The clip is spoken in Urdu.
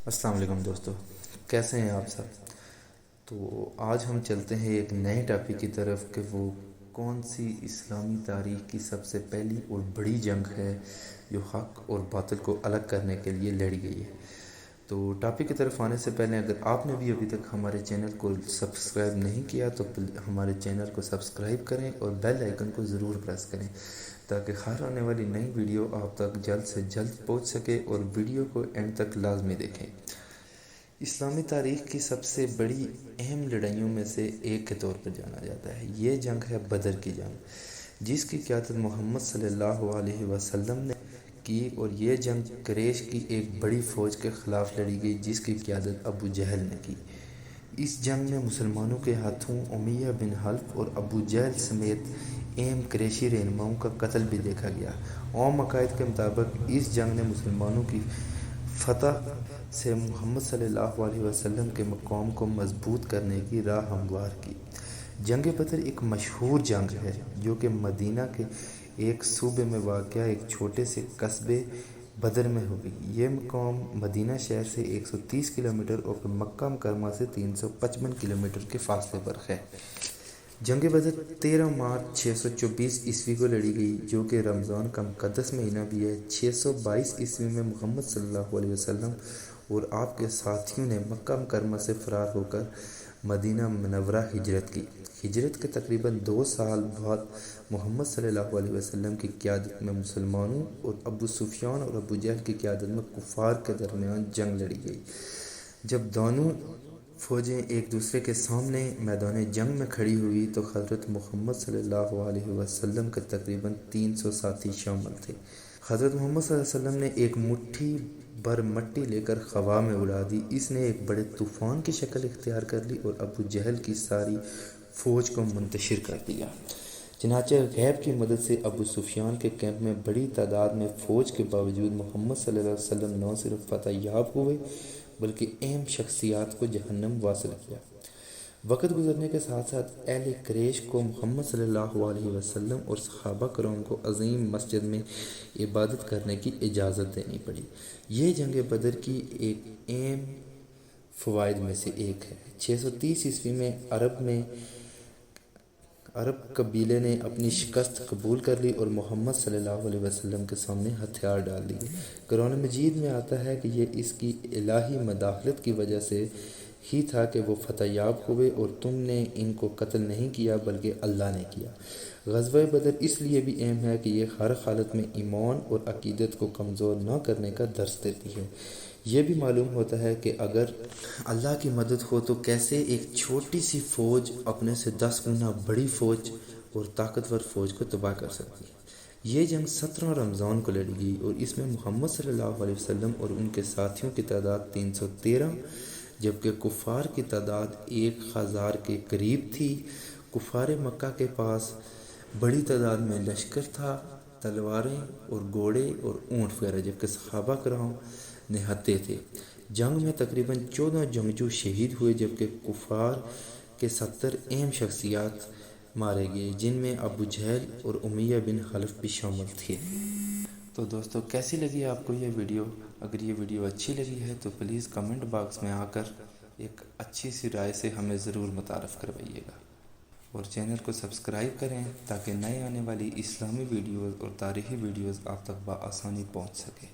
السلام علیکم دوستو، کیسے ہیں آپ سب؟ تو آج ہم چلتے ہیں ایک نئے ٹاپک کی طرف کہ وہ کون سی اسلامی تاریخ کی سب سے پہلی اور بڑی جنگ ہے جو حق اور باطل کو الگ کرنے کے لیے لڑی گئی ہے۔ تو ٹاپک کی طرف آنے سے پہلے اگر آپ نے بھی ابھی تک ہمارے چینل کو سبسکرائب نہیں کیا تو ہمارے چینل کو سبسکرائب کریں اور بیل آئیکن کو ضرور پریس کریں تاکہ ہر آنے والی نئی ویڈیو آپ تک جلد سے جلد پہنچ سکے اور ویڈیو کو اینڈ تک لازمی دیکھیں۔ اسلامی تاریخ کی سب سے بڑی اہم لڑائیوں میں سے ایک کے طور پر جانا جاتا ہے۔ یہ جنگ ہے بدر کی جنگ، جس کی قیادت محمد صلی اللہ علیہ وسلم نے کی، اور یہ جنگ قریش کی ایک بڑی فوج کے خلاف لڑی گئی جس کی قیادت ابو جہل نے کی۔ اس جنگ میں مسلمانوں کے ہاتھوں امیہ بن حلف اور ابو جہل سمیت اہم قریشی رہنماؤں کا قتل بھی دیکھا گیا۔ عام عقائد کے مطابق اس جنگ نے مسلمانوں کی فتح سے محمد صلی اللہ علیہ وسلم کے مقام کو مضبوط کرنے کی راہ ہموار کی۔ جنگ بدر ایک مشہور جنگ ہے جو کہ مدینہ کے ایک صوبے میں واقع ایک چھوٹے سے قصبے بدر میں ہوئی۔ یہ مقام مدینہ شہر سے 130 کلومیٹر اور مکہ مکرمہ سے 355 کلومیٹر کے فاصلے پر ہے۔ جنگ بدر 13 مارچ 624 عیسوی کو لڑی گئی جو کہ رمضان کا مقدس مہینہ بھی ہے۔ 622 عیسوی میں محمد صلی اللہ علیہ وسلم اور آپ کے ساتھیوں نے مکہ مکرمہ سے فرار ہو کر مدینہ منورہ ہجرت کی۔ ہجرت کے تقریباً 2 سال بعد محمد صلی اللہ علیہ وسلم کی قیادت میں مسلمانوں اور ابو سفیان اور ابو جہل کی قیادت میں کفار کے درمیان جنگ لڑی گئی۔ جب دونوں فوجیں ایک دوسرے کے سامنے میدان جنگ میں کھڑی ہوئی تو حضرت محمد صلی اللہ علیہ وسلم کے تقریباً 300 ساتھی شامل تھے۔ حضرت محمد صلی اللہ علیہ وسلم نے ایک مٹھی بھر مٹی لے کر ہوا میں اڑا دی۔ اس نے ایک بڑے طوفان کی شکل اختیار کر لی اور ابو جہل کی ساری فوج کو منتشر کر دیا۔ چنانچہ غیب کی مدد سے ابو سفیان کے کیمپ میں بڑی تعداد میں فوج کے باوجود محمد صلی اللہ علیہ وسلم نہ صرف فتح یاب ہوئے بلکہ اہم شخصیات کو جہنم واصل کیا۔ وقت گزرنے کے ساتھ ساتھ اہل قریش کو محمد صلی اللہ علیہ وسلم اور صحابہ کرام کو عظیم مسجد میں عبادت کرنے کی اجازت دینی پڑی۔ یہ جنگ بدر کی ایک اہم فوائد میں سے ایک ہے۔ 630 عیسوی میں عرب قبیلے نے اپنی شکست قبول کر لی اور محمد صلی اللہ علیہ وسلم کے سامنے ہتھیار ڈال دیے۔ قرآن مجید میں آتا ہے کہ یہ اس کی الہی مداخلت کی وجہ سے ہی تھا کہ وہ فتح یاب ہوئے اور تم نے ان کو قتل نہیں کیا بلکہ اللہ نے کیا۔ غزوہ بدر اس لیے بھی اہم ہے کہ یہ ہر حالت میں ایمان اور عقیدت کو کمزور نہ کرنے کا درس دیتی ہے۔ یہ بھی معلوم ہوتا ہے کہ اگر اللہ کی مدد ہو تو کیسے ایک چھوٹی سی فوج اپنے سے 10 گنا بڑی فوج اور طاقتور فوج کو تباہ کر سکتی ہے۔ یہ جنگ 17 رمضان کو لڑی گئی اور اس میں محمد صلی اللہ علیہ وسلم اور ان کے ساتھیوں کی تعداد 313 جبکہ کفار کی تعداد 1000 کے قریب تھی۔ کفار مکہ کے پاس بڑی تعداد میں لشکر تھا، تلواریں اور گھوڑے اور اونٹ وغیرہ، جبکہ صحابہ کرام نہتے تھے۔ جنگ میں تقریباً 14 جنگجو شہید ہوئے جبکہ کفار کے 70 اہم شخصیات مارے گئے جن میں ابو جہل اور امیہ بن حلف بھی شامل تھے۔ تو دوستو، کیسی لگی آپ کو یہ ویڈیو؟ اگر یہ ویڈیو اچھی لگی ہے تو پلیز کمنٹ باکس میں آ کر ایک اچھی سی رائے سے ہمیں ضرور متعارف کروائیے گا، اور چینل کو سبسکرائب کریں تاکہ نئے آنے والی اسلامی ویڈیوز اور تاریخی ویڈیوز آپ تک بآسانی پہنچ سکے۔